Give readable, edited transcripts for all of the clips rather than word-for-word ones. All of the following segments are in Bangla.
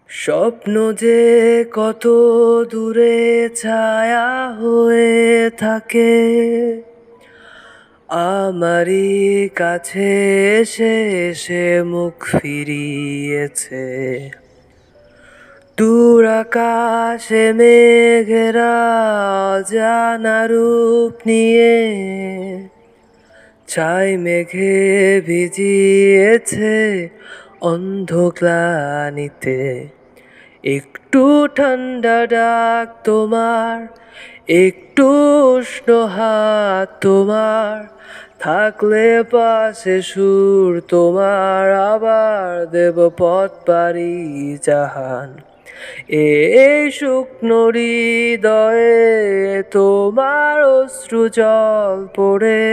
স্বপ্ন যে কত দূরে ছায়া হয়ে থাকে, আমারই কাছে এসে এসে মুখ ফিরিয়েছে। দূর আকাশে মেঘেরা অজানা রূপ নিয়ে ছাই মেঘে ভিজিয়েছে অন্ধ গ্লানিতে। একটু ঠান্ডা ডাক তোমার, একটু উষ্ণ হাত তোমার, থাকলে পাশে সুর তোমার, আবার দেব পথ পাড়ি জাহান। এই শুকনো হৃদয়ে তোমার অশ্রু জল পড়ে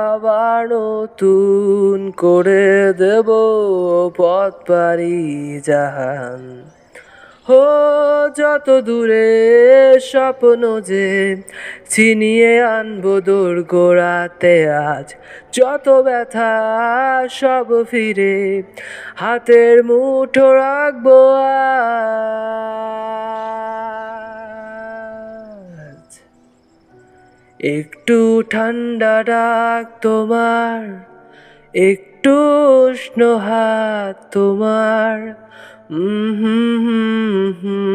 আবার নতুন করে দেব পথ পাড়ি জাহান। হো যত দূরে স্বপ্ন যে ছিনিয়ে আনবো দোরগোড়াতে আজ, যত ব্যথা সব ফিরে হাতের মুঠো রাখবো আজ। একটু ঠান্ডা ডাক তোমার, একটু উষ্ণ হাত তোমার, হুম হুম হুম হুম।